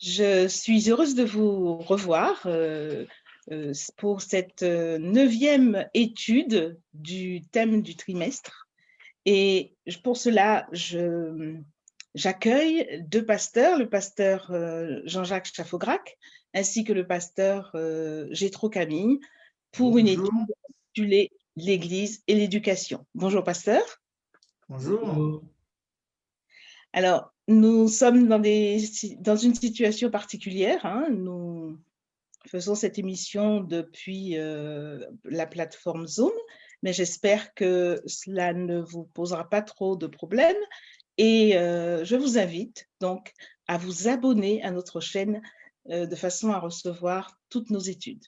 Je suis heureuse de vous revoir pour cette 9e étude du thème du trimestre. Et pour cela, j'accueille deux pasteurs, le pasteur Jean-Jacques Chafaugrac ainsi que le pasteur Jétro Camille, pour une Bonjour. étude intitulée l'Église et l'éducation. Bonjour pasteur. Bonjour. Alors, nous sommes dans une situation particulière, hein. Nous faisons cette émission depuis la plateforme Zoom, mais j'espère que cela ne vous posera pas trop de problèmes. Et je vous invite donc à vous abonner à notre chaîne de façon à recevoir toutes nos études.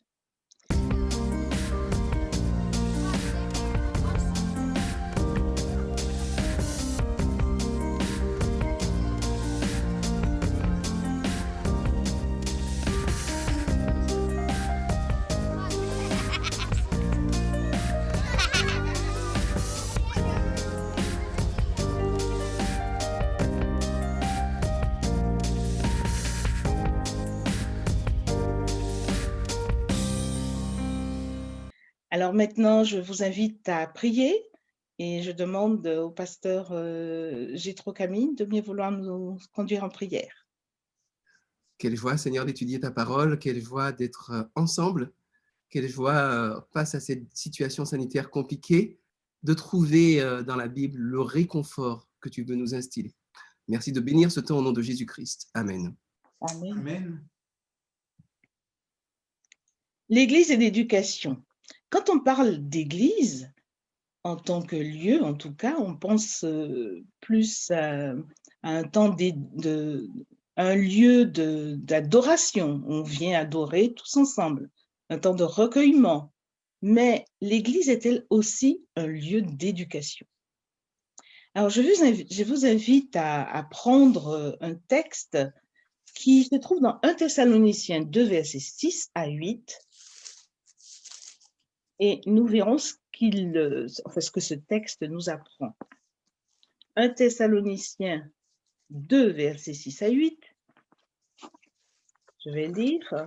Alors maintenant, je vous invite à prier et je demande au pasteur Jétro Camille de bien vouloir nous conduire en prière. Quelle joie, Seigneur, d'étudier ta parole, quelle joie d'être ensemble, quelle joie face à cette situation sanitaire compliquée, de trouver dans la Bible le réconfort que tu veux nous instiller. Merci de bénir ce temps au nom de Jésus-Christ. Amen. Amen. Amen. L'Église et l'éducation. Quand on parle d'Église, en tant que lieu, en tout cas, on pense plus à un temps un lieu d'adoration. On vient adorer tous ensemble, un temps de recueillement. Mais l'Église est-elle aussi un lieu d'éducation? Alors, je vous invite à prendre un texte qui se trouve dans 1 Thessaloniciens 2, versets 6 à 8. Et nous verrons ce que ce texte nous apprend. 1 Thessaloniciens 2, versets 6 à 8. Je vais lire.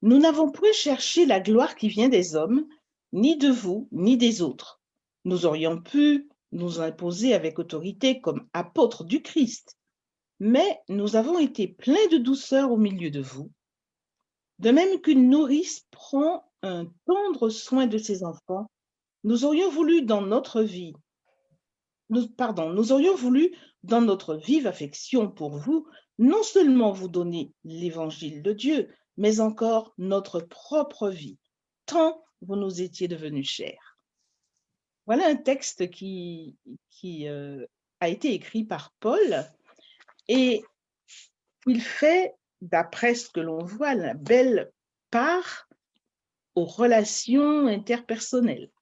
Nous n'avons point cherché la gloire qui vient des hommes, ni de vous, ni des autres. Nous aurions pu nous imposer avec autorité comme apôtres du Christ, mais nous avons été pleins de douceur au milieu de vous, de même qu'une nourrice prend un tendre soin de ses enfants. Nous aurions voulu dans notre vive affection pour vous, non seulement vous donner l'évangile de Dieu, mais encore notre propre vie, tant vous nous étiez devenus chers. Voilà un texte qui a été écrit par Paul et il fait, d'après ce que l'on voit, la belle part aux relations interpersonnelles.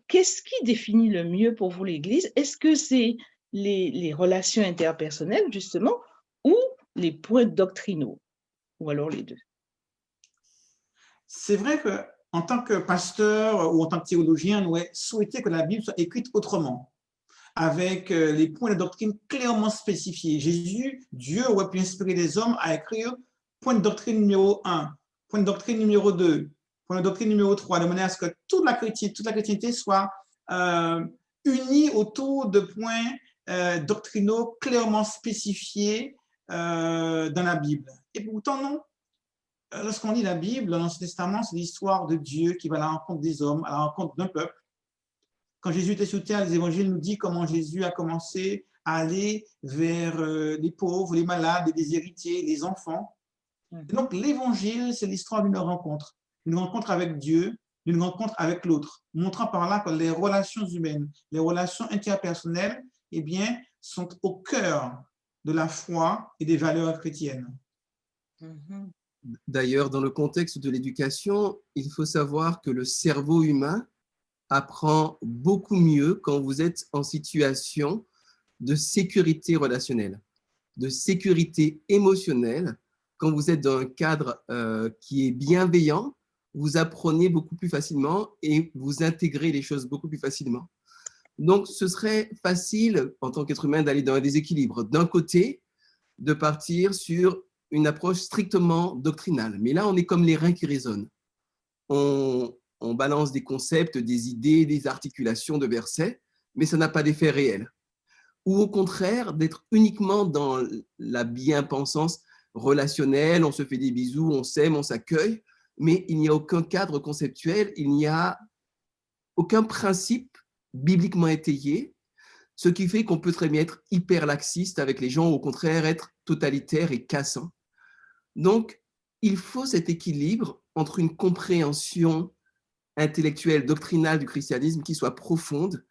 Qu'est-ce qui définit le mieux pour vous l'Église? Est-ce que c'est les relations interpersonnelles, justement, ou les points doctrinaux, ou alors les deux? C'est vrai qu'en tant que pasteur ou en tant que théologien, nous avons souhaité que la Bible soit écrite autrement, avec les points de doctrine clairement spécifiés. Jésus, Dieu, aurait pu inspirer les hommes à écrire point de doctrine numéro 1, point de doctrine numéro 2, point de doctrine numéro 3, de manière à ce que toute la chrétienté soit unie autour de points doctrinaux clairement spécifiés dans la Bible. Et pourtant, non. Lorsqu'on lit la Bible, l'Ancien Testament, c'est l'histoire de Dieu qui va à la rencontre des hommes, à la rencontre d'un peuple. Quand Jésus était sur terre, les évangiles nous disent comment Jésus a commencé à aller vers les pauvres, les malades, les déshérités, les enfants. Et donc, l'évangile, c'est l'histoire d'une rencontre avec Dieu, d'une rencontre avec l'autre, montrant par là que les relations humaines, les relations interpersonnelles, eh bien, sont au cœur de la foi et des valeurs chrétiennes. D'ailleurs, dans le contexte de l'éducation, il faut savoir que le cerveau humain apprend beaucoup mieux quand vous êtes en situation de sécurité relationnelle, de sécurité émotionnelle, quand vous êtes dans un cadre qui est bienveillant, vous apprenez beaucoup plus facilement et vous intégrez les choses beaucoup plus facilement. Donc, ce serait facile, en tant qu'être humain, d'aller dans un déséquilibre. D'un côté, de partir sur une approche strictement doctrinale. Mais là, on est comme les reins qui résonnent. On balance des concepts, des idées, des articulations de versets, mais ça n'a pas d'effet réel. Ou au contraire, d'être uniquement dans la bien-pensance relationnelle, on se fait des bisous, on s'aime, on s'accueille, mais il n'y a aucun cadre conceptuel, il n'y a aucun principe bibliquement étayé, ce qui fait qu'on peut très bien être hyper laxiste avec les gens, ou au contraire être totalitaire et cassant. Donc, il faut cet équilibre entre une compréhension intellectuelle, doctrinale du christianisme qui soit profonde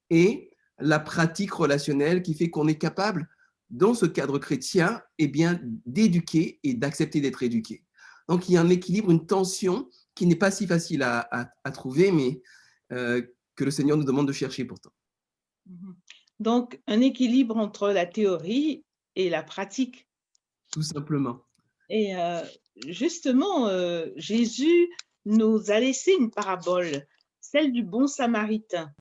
et la pratique relationnelle qui fait qu'on est capable, dans ce cadre chrétien, eh bien, d'éduquer et d'accepter d'être éduqué. Donc, il y a un équilibre, une tension qui n'est pas si facile à trouver, mais que le Seigneur nous demande de chercher pourtant. Donc, un équilibre entre la théorie et la pratique. Tout simplement. Et justement, Jésus nous a laissé une parabole, celle du bon samaritain.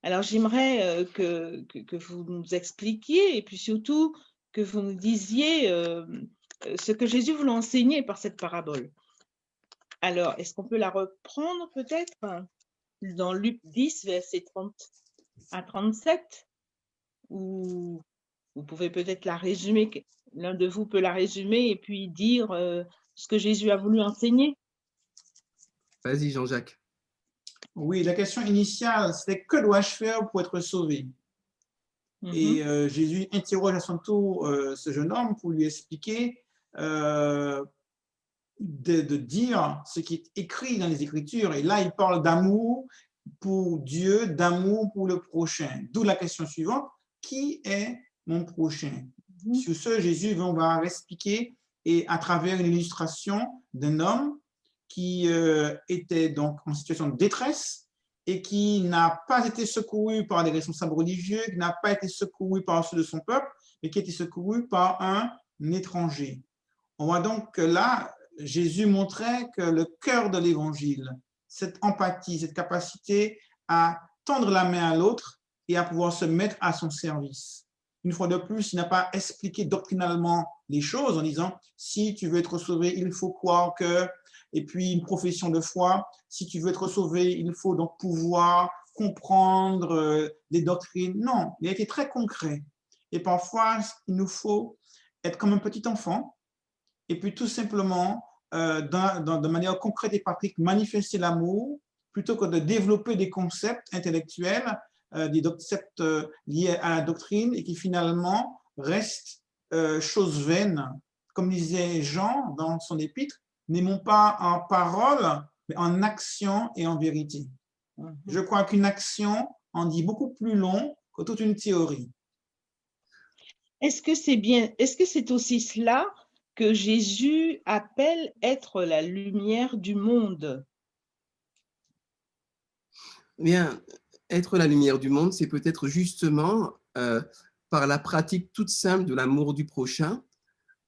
Alors, j'aimerais que vous nous expliquiez et puis surtout que vous nous disiez ce que Jésus voulait enseigner par cette parabole. Alors, est-ce qu'on peut la reprendre peut-être dans Luc 10, versets 30 à 37, ou vous pouvez peut-être la résumer, l'un de vous peut la résumer et puis dire ce que Jésus a voulu enseigner. Vas-y, Jean-Jacques. Oui, la question initiale, c'était que dois-je faire pour être sauvé? Et Jésus interroge à son tour ce jeune homme pour lui expliquer, de dire ce qui est écrit dans les Écritures. Et là, il parle d'amour pour Dieu, d'amour pour le prochain. D'où la question suivante, qui est mon prochain? Sur ce, Jésus va expliquer, et à travers une illustration d'un homme qui était donc en situation de détresse et qui n'a pas été secouru par des responsables religieux, qui n'a pas été secouru par ceux de son peuple, mais qui a été secouru par un étranger. On voit donc que là, Jésus montrait que le cœur de l'Évangile, cette empathie, cette capacité à tendre la main à l'autre et à pouvoir se mettre à son service. Une fois de plus, il n'a pas expliqué doctrinalement les choses en disant « si tu veux être sauvé, il faut croire que… » et puis une profession de foi, si tu veux être sauvé, il faut donc pouvoir comprendre les doctrines. Non, il a été très concret. Et parfois, il nous faut être comme un petit enfant et puis tout simplement, de manière concrète et pratique, manifester l'amour plutôt que de développer des concepts intellectuels, des concepts liés à la doctrine et qui finalement restent choses vaines. Comme disait Jean dans son épître, n'aimons pas en parole, mais en action et en vérité. Je crois qu'une action en dit beaucoup plus long que toute une théorie. Est-ce que c'est aussi cela que Jésus appelle être la lumière du monde? Bien, être la lumière du monde, c'est peut-être justement par la pratique toute simple de l'amour du prochain,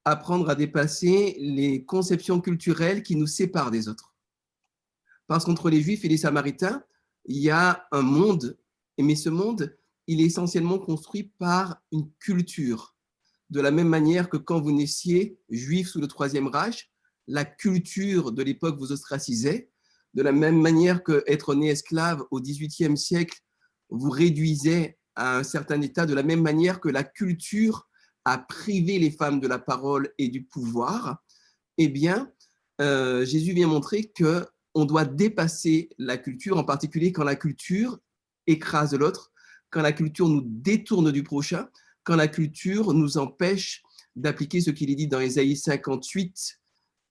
apprendre à dépasser les conceptions culturelles qui nous séparent des autres. Parce qu'entre les Juifs et les Samaritains, il y a un monde, mais ce monde, il est essentiellement construit par une culture. De la même manière que quand vous naissiez juif sous le Troisième Reich, la culture de l'époque vous ostracisait. De la même manière qu'être né esclave au XVIIIe siècle vous réduisait à un certain état, de la même manière que la culture a privé les femmes de la parole et du pouvoir, eh bien, Jésus vient montrer qu'on doit dépasser la culture, en particulier quand la culture écrase l'autre, quand la culture nous détourne du prochain, quand la culture nous empêche d'appliquer ce qu'il est dit dans Ésaïe 58,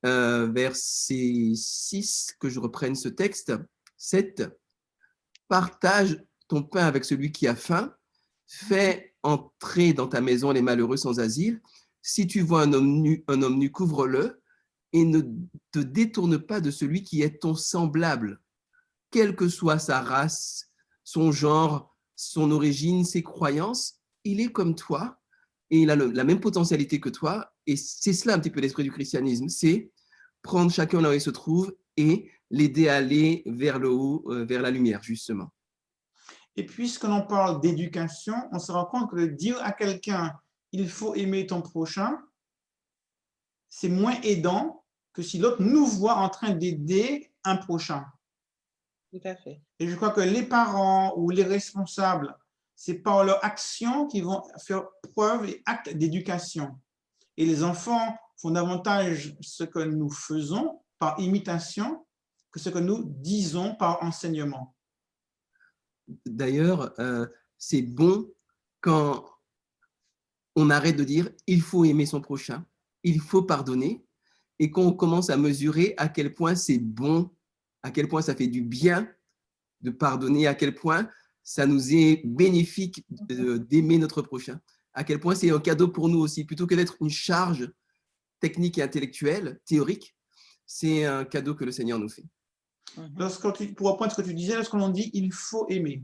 verset 6, que je reprenne ce texte, 7, « Partage ton pain avec celui qui a faim, fais entrer dans ta maison les malheureux sans asile. Si tu vois un homme nu, couvre-le et ne te détourne pas de celui qui est ton semblable, quelle que soit sa race, son genre, son origine, ses croyances, il est comme toi et il a la même potentialité que toi Et c'est cela un petit peu l'esprit du christianisme, c'est prendre chacun là où il se trouve et l'aider à aller vers le haut, vers la lumière, justement. Et puisque l'on parle d'éducation, on se rend compte que de dire à quelqu'un « il faut aimer ton prochain », c'est moins aidant que si l'autre nous voit en train d'aider un prochain. Tout à fait. Et je crois que les parents ou les responsables, c'est par leur action qu'ils vont faire preuve et acte d'éducation. Et les enfants font davantage ce que nous faisons par imitation que ce que nous disons par enseignement. D'ailleurs, c'est bon quand on arrête de dire « il faut aimer son prochain », « il faut pardonner », et qu'on commence à mesurer à quel point c'est bon, à quel point ça fait du bien de pardonner, à quel point ça nous est bénéfique d'aimer notre prochain, à quel point c'est un cadeau pour nous aussi, plutôt que d'être une charge technique et intellectuelle, théorique, c'est un cadeau que le Seigneur nous fait. Pour reprendre ce que tu disais, lorsque l'on dit « il faut aimer »,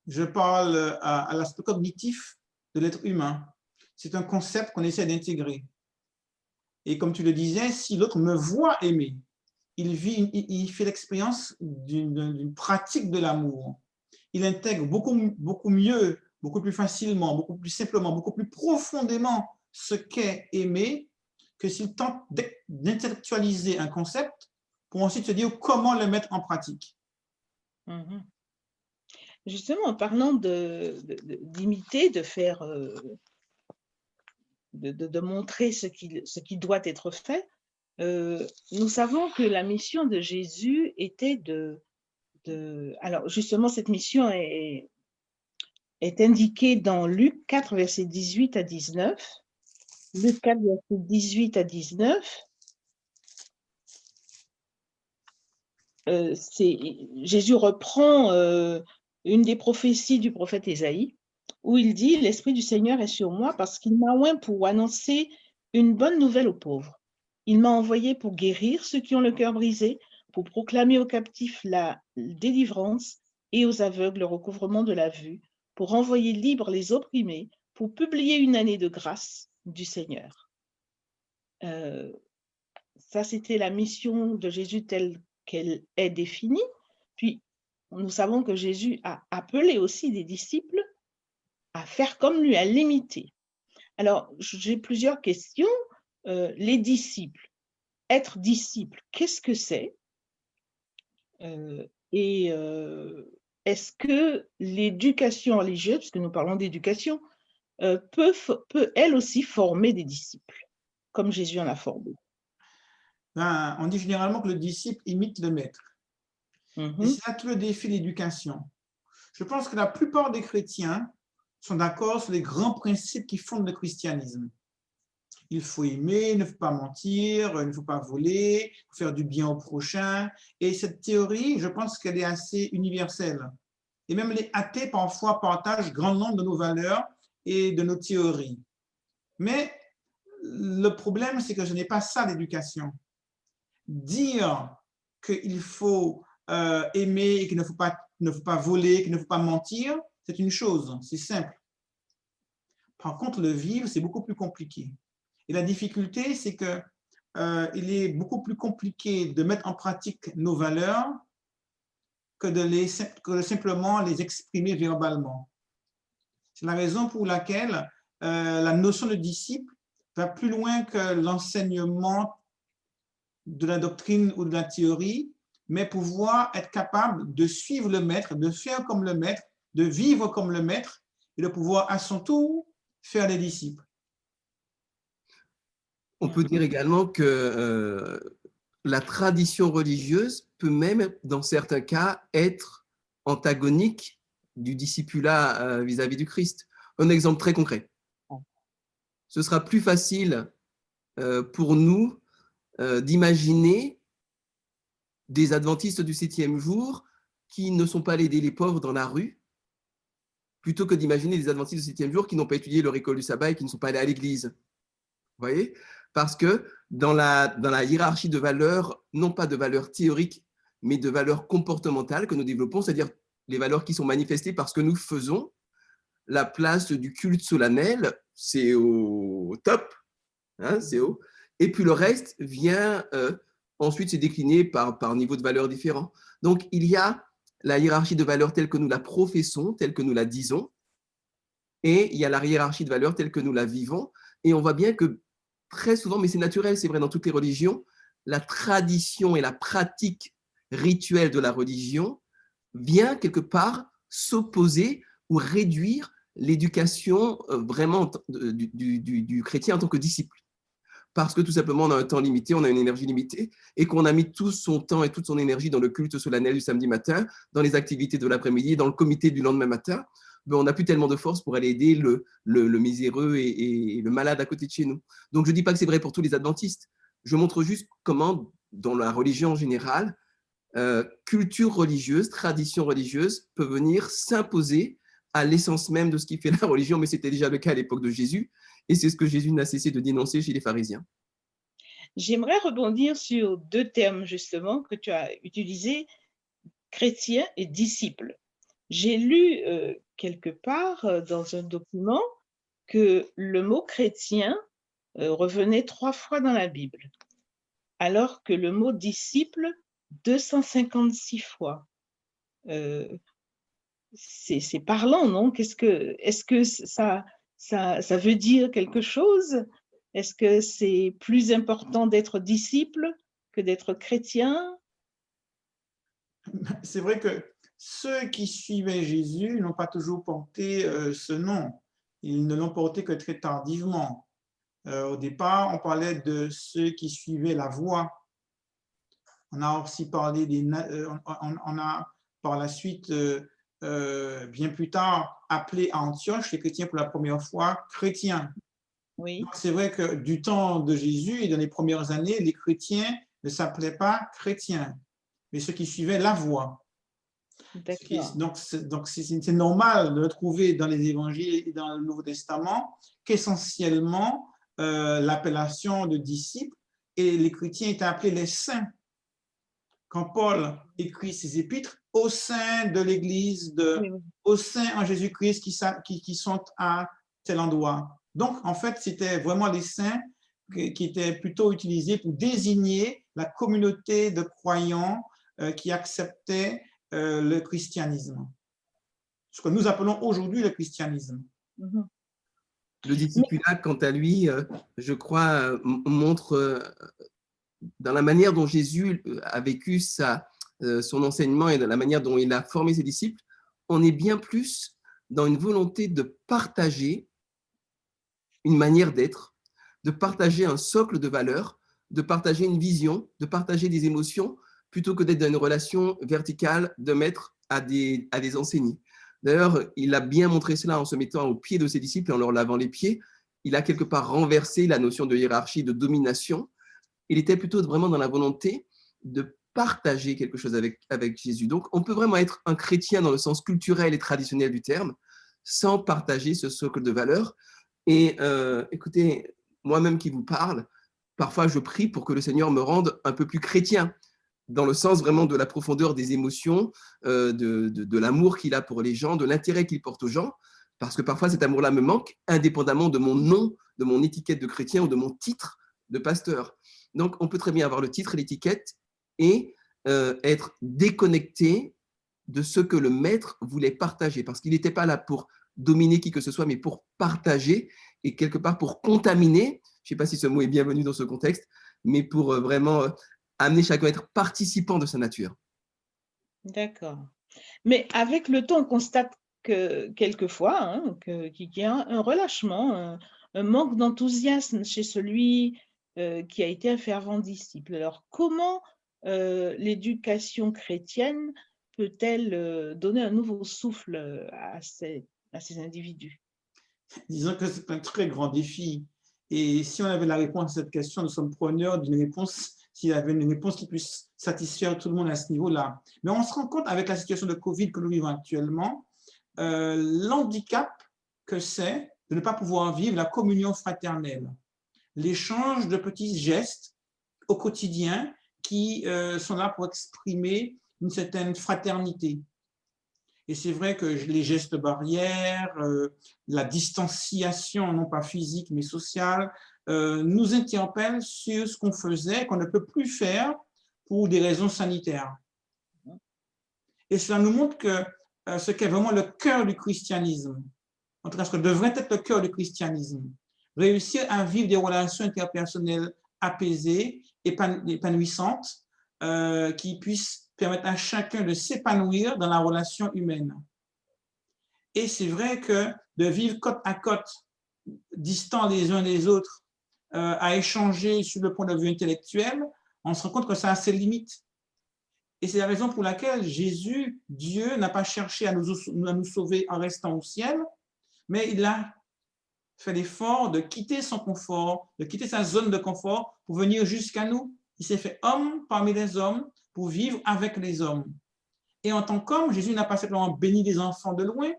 je parle à l'aspect cognitif de l'être humain. C'est un concept qu'on essaie d'intégrer. Et comme tu le disais, si l'autre me voit aimer, il fait l'expérience d'une pratique de l'amour. Il intègre beaucoup mieux, beaucoup plus facilement, beaucoup plus simplement, beaucoup plus profondément ce qu'est aimer que s'il tente d'intellectualiser un concept pour ensuite se dire comment le mettre en pratique. Justement, en parlant d'imiter, de faire, de montrer ce qui doit être fait, nous savons que la mission de Jésus était alors justement, cette mission est indiquée dans Luc 4, versets 18 à 19. Luc 4, versets 18 à 19. Jésus reprend une des prophéties du prophète Ésaïe, où il dit « L'Esprit du Seigneur est sur moi parce qu'il m'a oint pour annoncer une bonne nouvelle aux pauvres. Il m'a envoyé pour guérir ceux qui ont le cœur brisé, pour proclamer aux captifs la délivrance et aux aveugles le recouvrement de la vue, pour renvoyer libres les opprimés, pour publier une année de grâce du Seigneur. » Ça, c'était la mission de Jésus telle qu'elle est définie. Puis, nous savons que Jésus a appelé aussi des disciples à faire comme lui, à l'imiter. Alors, j'ai plusieurs questions. Les disciples, être disciple, qu'est-ce que c'est? Est-ce que l'éducation religieuse, puisque nous parlons d'éducation, peut elle aussi former des disciples, comme Jésus en a formé? On dit généralement que le disciple imite le maître. Et c'est là tout le défi de l'éducation. Je pense que la plupart des chrétiens sont d'accord sur les grands principes qui fondent le christianisme. Il faut aimer, il ne faut pas mentir, il ne faut pas voler, il faut faire du bien au prochain. Et cette théorie, je pense qu'elle est assez universelle. Et même les athées, parfois, partagent grand nombre de nos valeurs et de nos théories. Mais le problème, c'est que ce n'est pas ça l'éducation. Dire qu'il faut aimer et qu'il ne faut pas voler, qu'il ne faut pas mentir, c'est une chose, c'est simple. Par contre, le vivre, c'est beaucoup plus compliqué. Et la difficulté, c'est qu'il est beaucoup plus compliqué de mettre en pratique nos valeurs que de simplement les exprimer verbalement. C'est la raison pour laquelle la notion de disciple va plus loin que l'enseignement de la doctrine ou de la théorie, mais pouvoir être capable de suivre le maître, de faire comme le maître, de vivre comme le maître et de pouvoir à son tour faire des disciples. On peut dire également que la tradition religieuse peut même, dans certains cas, être antagonique du discipulat vis-à-vis du Christ. Un exemple très concret. Ce sera plus facile pour nous d'imaginer des adventistes du 7e jour qui ne sont pas allés aider les pauvres dans la rue, plutôt que d'imaginer des adventistes du 7e jour qui n'ont pas étudié leur école du sabbat et qui ne sont pas allés à l'église. Vous voyez? Parce que dans la hiérarchie de valeurs, non pas de valeurs théoriques, mais de valeurs comportementales que nous développons, c'est-à-dire les valeurs qui sont manifestées par ce que nous faisons, la place du culte solennel, c'est au top, hein, CO. Et puis le reste vient ensuite se décliner par niveau de valeurs différents. Donc, il y a la hiérarchie de valeurs telle que nous la professons, telle que nous la disons, et il y a la hiérarchie de valeurs telle que nous la vivons. Et on voit bien que très souvent, mais c'est naturel, c'est vrai dans toutes les religions, la tradition et la pratique rituelle de la religion vient quelque part s'opposer ou réduire l'éducation vraiment du chrétien en tant que disciple. Parce que tout simplement, on a un temps limité, on a une énergie limitée, et qu'on a mis tout son temps et toute son énergie dans le culte solennel du samedi matin, dans les activités de l'après-midi, dans le comité du lendemain matin, ben on n'a plus tellement de force pour aller aider le miséreux et le malade à côté de chez nous. Donc, je ne dis pas que c'est vrai pour tous les adventistes. Je montre juste comment, dans la religion en général, culture religieuse, tradition religieuse peut venir s'imposer à l'essence même de ce qui fait la religion, mais c'était déjà le cas à l'époque de Jésus, et c'est ce que Jésus n'a cessé de dénoncer chez les pharisiens. J'aimerais rebondir sur deux termes justement que tu as utilisés, chrétien et disciple. J'ai lu quelque part dans un document que le mot chrétien revenait 3 fois dans la Bible, alors que le mot disciple 256 fois. C'est parlant, non? Est-ce que ça veut dire quelque chose? Est-ce que c'est plus important d'être disciple que d'être chrétien? C'est vrai que ceux qui suivaient Jésus n'ont pas toujours porté ce nom. Ils ne l'ont porté que très tardivement. Au départ, on parlait de ceux qui suivaient la voie. On a aussi parlé on a par la suite, bien plus tard, appelé à Antioche les chrétiens pour la première fois chrétiens. Oui, Donc, c'est vrai que du temps de Jésus et dans les premières années, les chrétiens ne s'appelaient pas chrétiens, mais ceux qui suivaient la voie. d'accord. Donc, c'est normal de retrouver dans les évangiles et dans le Nouveau Testament qu'essentiellement l'appellation de disciples et les chrétiens étaient appelés les saints. Quand Paul écrit ses épîtres, au sein de l'Église, Oui, oui. au sein en Jésus-Christ qui sont à tel endroit. Donc, en fait, c'était vraiment les saints qui étaient plutôt utilisés pour désigner la communauté de croyants qui acceptaient le christianisme. Ce que nous appelons aujourd'hui le christianisme. Mhm. Le discipulat, quant à lui, je crois, montre dans la manière dont Jésus a vécu son enseignement et dans la manière dont il a formé ses disciples, on est bien plus dans une volonté de partager une manière d'être, de partager un socle de valeurs, de partager une vision, de partager des émotions, plutôt que d'être dans une relation verticale de maître à des enseignés. D'ailleurs, il a bien montré cela en se mettant au pied de ses disciples et en leur lavant les pieds. Il a quelque part renversé la notion de hiérarchie, de domination. Il était plutôt vraiment dans la volonté de partager quelque chose avec Jésus. Donc, on peut vraiment être un chrétien dans le sens culturel et traditionnel du terme, sans partager ce socle de valeurs. Et écoutez, moi-même qui vous parle, parfois je prie pour que le Seigneur me rende un peu plus chrétien, dans le sens vraiment de la profondeur des émotions, de l'amour qu'il a pour les gens, de l'intérêt qu'il porte aux gens, parce que parfois cet amour-là me manque, indépendamment de mon nom, de mon étiquette de chrétien ou de mon titre de pasteur. Donc, on peut très bien avoir le titre et l'étiquette et être déconnecté de ce que le maître voulait partager, parce qu'il n'était pas là pour dominer qui que ce soit, mais pour partager et quelque part pour contaminer, je ne sais pas si ce mot est bienvenu dans ce contexte, mais pour vraiment amener chacun à être participant de sa nature. D'accord. Mais avec le temps, on constate que quelquefois, hein, qu'il y a un relâchement, un manque d'enthousiasme chez celui qui a été un fervent disciple. Alors, comment l'éducation chrétienne peut-elle donner un nouveau souffle à ces individus? Disons que c'est un très grand défi. Et si on avait la réponse à cette question, nous sommes preneurs d'une réponse, s'il y avait une réponse qui puisse satisfaire tout le monde à ce niveau-là. Mais on se rend compte avec la situation de Covid que nous vivons actuellement, l'handicap que c'est de ne pas pouvoir vivre la communion fraternelle, l'échange de petits gestes au quotidien qui sont là pour exprimer une certaine fraternité. Et c'est vrai que les gestes barrières, la distanciation, non pas physique, mais sociale, nous interpelle sur ce qu'on faisait, qu'on ne peut plus faire pour des raisons sanitaires. Et cela nous montre que ce qu'est vraiment le cœur du christianisme, en tout cas ce que devrait être le cœur du christianisme, réussir à vivre des relations interpersonnelles apaisées, épanouissantes, qui puissent permettre à chacun de s'épanouir dans la relation humaine. Et c'est vrai que de vivre côte à côte, distants les uns des autres, à échanger sur le point de vue intellectuel, on se rend compte que ça a ses limites. Et c'est la raison pour laquelle Jésus, Dieu, n'a pas cherché à nous sauver en restant au ciel, mais il a fait l'effort de quitter son confort, de quitter sa zone de confort pour venir jusqu'à nous. Il s'est fait homme parmi les hommes pour vivre avec les hommes. Et en tant qu'homme, Jésus n'a pas simplement béni les enfants de loin,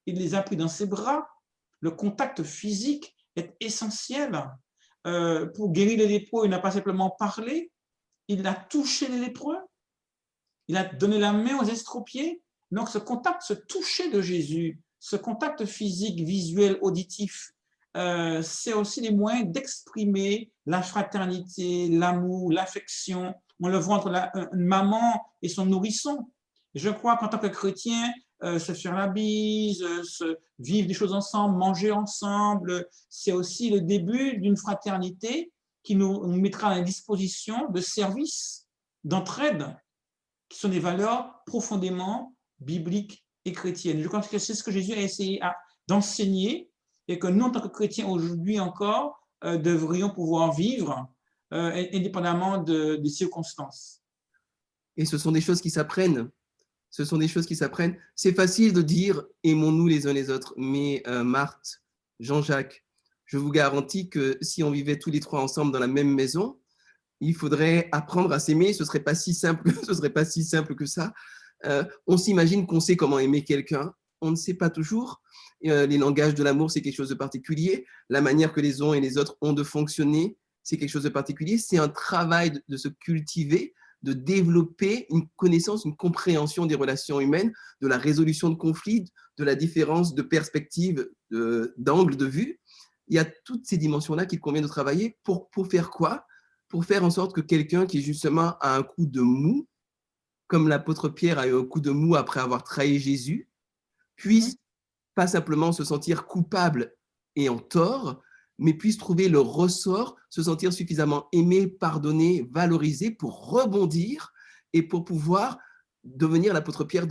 il les a pris dans ses bras. Le contact physique est essentiel. Pour guérir les lépreux, il n'a pas simplement parlé, il a touché les lépreux, il a donné la main aux estropiés. Donc, ce contact, ce toucher de Jésus, ce contact physique, visuel, auditif, c'est aussi les moyens d'exprimer la fraternité, l'amour, l'affection. On le voit entre une maman et son nourrisson. Je crois qu'en tant que chrétien, se faire la bise, vivre des choses ensemble, manger ensemble, c'est aussi le début d'une fraternité qui nous mettra à la disposition de services, d'entraide, qui sont des valeurs profondément bibliques et chrétiennes. Je crois que c'est ce que Jésus a essayé d'enseigner et que nous, en tant que chrétiens aujourd'hui encore, devrions pouvoir vivre indépendamment des circonstances. Et ce sont des choses qui s'apprennent. Ce sont des choses qui s'apprennent. C'est facile de dire « aimons-nous les uns les autres », mais Marthe, Jean-Jacques, je vous garantis que si on vivait tous les trois ensemble dans la même maison, il faudrait apprendre à s'aimer. Ce ne serait pas si simple, ce serait pas si simple que ça. On s'imagine qu'on sait comment aimer quelqu'un. On ne sait pas toujours. Les langages de l'amour, c'est quelque chose de particulier. La manière que les uns et les autres ont de fonctionner, c'est quelque chose de particulier. C'est un travail de se cultiver, de développer une connaissance, une compréhension des relations humaines, de la résolution de conflits, de la différence de perspective, d'angle de vue. Il y a toutes ces dimensions-là qu'il convient de travailler pour faire quoi? Pour faire en sorte que quelqu'un qui justement a un coup de mou, comme l'apôtre Pierre a eu un coup de mou après avoir trahi Jésus, puisse pas simplement se sentir coupable et en tort, mais puisse trouver le ressort, se sentir suffisamment aimé, pardonné, valorisé pour rebondir et pour pouvoir devenir l'apôtre Pierre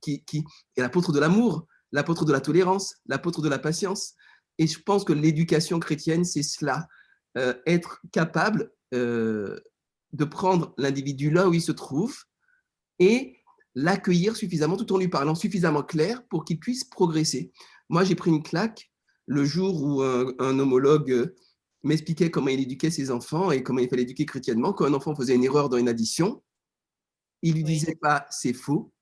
qui est l'apôtre de l'amour, l'apôtre de la tolérance, l'apôtre de la patience. Et je pense que l'éducation chrétienne, c'est cela, être capable de prendre l'individu là où il se trouve et l'accueillir suffisamment tout en lui parlant suffisamment clair pour qu'il puisse progresser. Moi, j'ai pris une claque le jour où un homologue m'expliquait comment il éduquait ses enfants et comment il fallait éduquer chrétiennement. Quand un enfant faisait une erreur dans une addition, il lui disait pas « c'est faux »,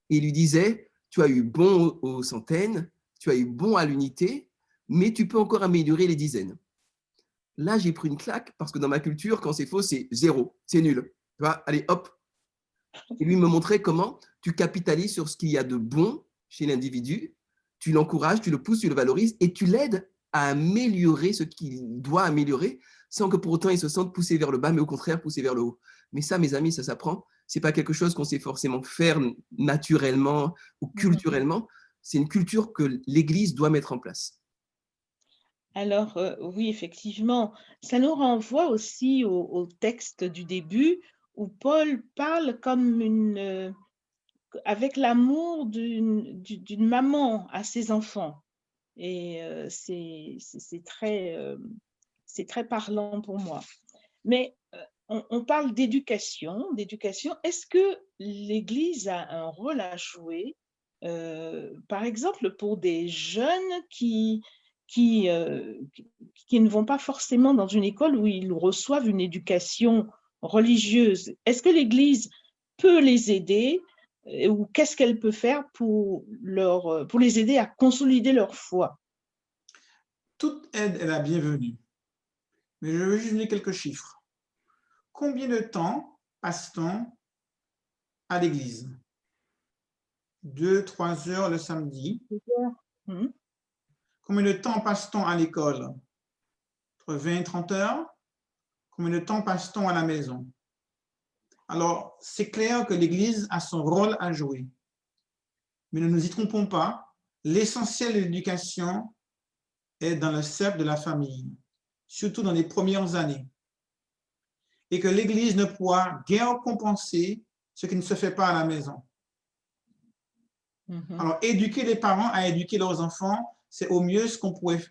il lui disait « tu as eu bon aux centaines, tu as eu bon à l'unité, mais tu peux encore améliorer les dizaines ». Là, j'ai pris une claque parce que dans ma culture, quand c'est faux, c'est zéro, c'est nul. Tu vois, allez, hop. Et lui me montrait comment tu capitalises sur ce qu'il y a de bon chez l'individu, tu l'encourages, tu le pousses, tu le valorises et tu l'aides à améliorer ce qu'il doit améliorer sans que pour autant il se sente poussé vers le bas, mais au contraire poussé vers le haut. Mais ça, mes amis, ça s'apprend. Ce n'est pas quelque chose qu'on sait forcément faire naturellement ou culturellement. C'est une culture que l'Église doit mettre en place. Alors, oui, effectivement, ça nous renvoie aussi au texte du début où Paul parle comme avec l'amour d'une maman à ses enfants. Et c'est très parlant pour moi. Mais on parle d'éducation. Est-ce que l'Église a un rôle à jouer, par exemple, pour des jeunes qui ne vont pas forcément dans une école où ils reçoivent une éducation religieuse? Est-ce que l'Église peut les aider ou qu'est-ce qu'elle peut faire pour les aider à consolider leur foi? Toute aide est la bienvenue. Mais je veux juste donner quelques chiffres. Combien de temps passe-t-on à l'église? 2-3 heures le samedi. Mmh. Combien de temps passe-t-on à l'école? entre 20 et 30 heures. Combien de temps passe-t-on à la maison? Alors, c'est clair que l'Église a son rôle à jouer. Mais ne nous y trompons pas, l'essentiel de l'éducation est dans le cercle de la famille, surtout dans les premières années. Et que l'Église ne pourra guère compenser ce qui ne se fait pas à la maison. Alors, éduquer les parents à éduquer leurs enfants, c'est au mieux ce qu'on pourrait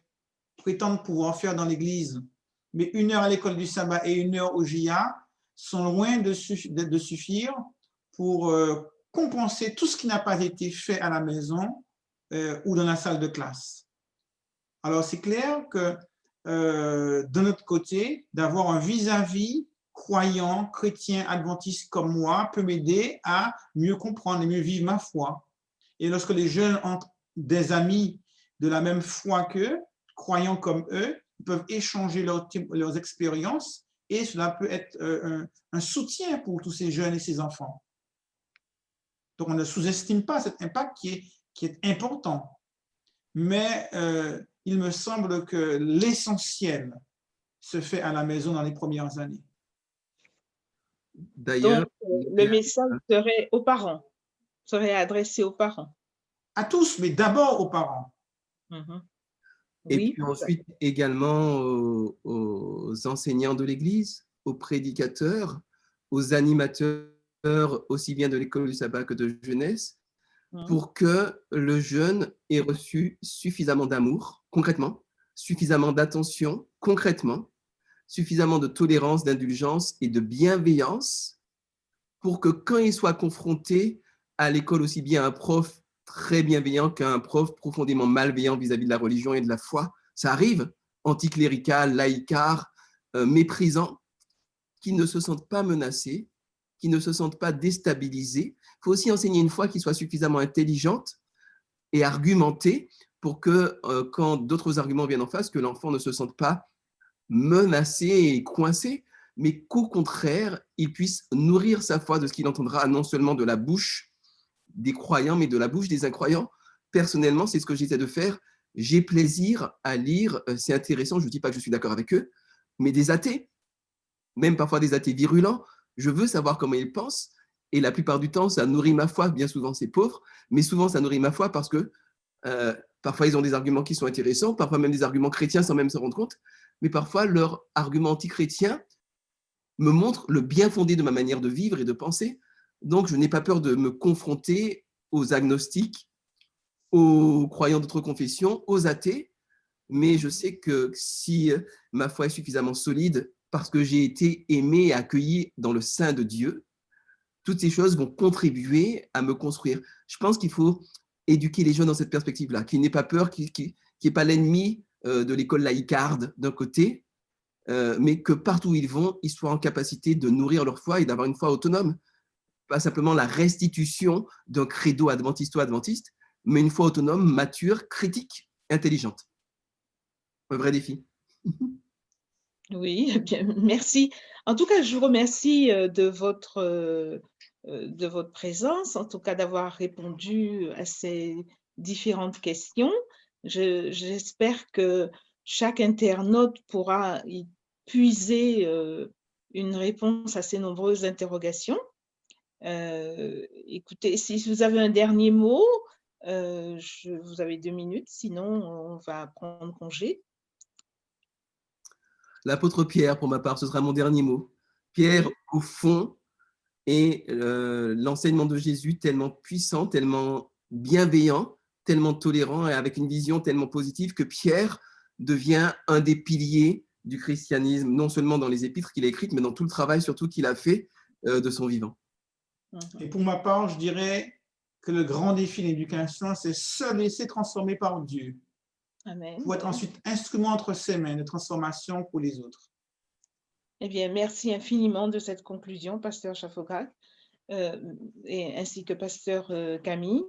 prétendre pouvoir faire dans l'Église. Mais 1 heure à l'école du sabbat et 1 heure au JA sont loin de suffire pour compenser tout ce qui n'a pas été fait à la maison ou dans la salle de classe. Alors, c'est clair que de notre côté, d'avoir un vis-à-vis croyant, chrétien, adventiste comme moi peut m'aider à mieux comprendre et mieux vivre ma foi. Et lorsque les jeunes ont des amis de la même foi qu'eux, croyants comme eux, ils peuvent échanger leurs expériences et cela peut être un soutien pour tous ces jeunes et ces enfants. Donc, on ne sous-estime pas cet impact qui est important. Mais il me semble que l'essentiel se fait à la maison dans les premières années. D'ailleurs, donc, le message serait aux parents, serait adressé aux parents. À tous, mais d'abord aux parents. Et Oui, puis ensuite également aux enseignants de l'Église, aux prédicateurs, aux animateurs, aussi bien de l'école du sabbat que de jeunesse, pour que le jeune ait reçu suffisamment d'amour, concrètement, suffisamment d'attention, concrètement, suffisamment de tolérance, d'indulgence et de bienveillance, pour que quand il soit confronté à l'école, aussi bien un prof très bienveillant qu'un prof profondément malveillant vis-à-vis de la religion et de la foi, ça arrive, anticlérical, laïcard, méprisant, qui ne se sentent pas menacés, qui ne se sentent pas déstabilisés. Il faut aussi enseigner une foi qui soit suffisamment intelligente et argumentée pour que, quand d'autres arguments viennent en face, que l'enfant ne se sente pas menacé et coincé, mais qu'au contraire, il puisse nourrir sa foi de ce qu'il entendra non seulement de la bouche des croyants, mais de la bouche des incroyants. Personnellement, c'est ce que j'essaie de faire. J'ai plaisir à lire, c'est intéressant, je ne dis pas que je suis d'accord avec eux, mais des athées, même parfois des athées virulents, je veux savoir comment ils pensent, et la plupart du temps, ça nourrit ma foi, bien souvent c'est pauvre, mais souvent ça nourrit ma foi parce que parfois ils ont des arguments qui sont intéressants, parfois même des arguments chrétiens sans même se rendre compte, mais parfois leurs arguments anti-chrétiens me montrent le bien fondé de ma manière de vivre et de penser. Donc, je n'ai pas peur de me confronter aux agnostiques, aux croyants d'autres confessions, aux athées, mais je sais que si ma foi est suffisamment solide parce que j'ai été aimé et accueilli dans le sein de Dieu, toutes ces choses vont contribuer à me construire. Je pense qu'il faut éduquer les jeunes dans cette perspective-là, qu'ils n'aient pas peur, qu'il n'y ait pas l'ennemi de l'école laïcarde d'un côté, mais que partout où ils vont, ils soient en capacité de nourrir leur foi et d'avoir une foi autonome. Pas simplement la restitution d'un credo adventisto-adventiste, mais une foi autonome, mature, critique, intelligente. Un vrai défi. Oui, bien, merci. En tout cas, je vous remercie de votre présence, en tout cas d'avoir répondu à ces différentes questions. J'espère que chaque internaute pourra y puiser une réponse à ces nombreuses interrogations. Écoutez, si vous avez un dernier mot, vous avez 2 minutes, sinon on va prendre congé. L'apôtre Pierre, pour ma part, ce sera mon dernier mot. Pierre, au fond, est l'enseignement de Jésus tellement puissant, tellement bienveillant, tellement tolérant et avec une vision tellement positive que Pierre devient un des piliers du christianisme, non seulement dans les épîtres qu'il a écrites, mais dans tout le travail surtout qu'il a fait de son vivant. Et pour ma part, je dirais que le grand défi de l'éducation, c'est se laisser transformer par Dieu. Amen. Pour être ensuite instrument entre ses mains de transformation pour les autres. Eh bien, merci infiniment de cette conclusion, pasteur Chafocal, et ainsi que pasteur Camille.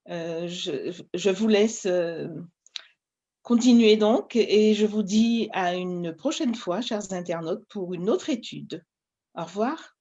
Je vous laisse continuer donc et je vous dis à une prochaine fois, chers internautes, pour une autre étude. Au revoir.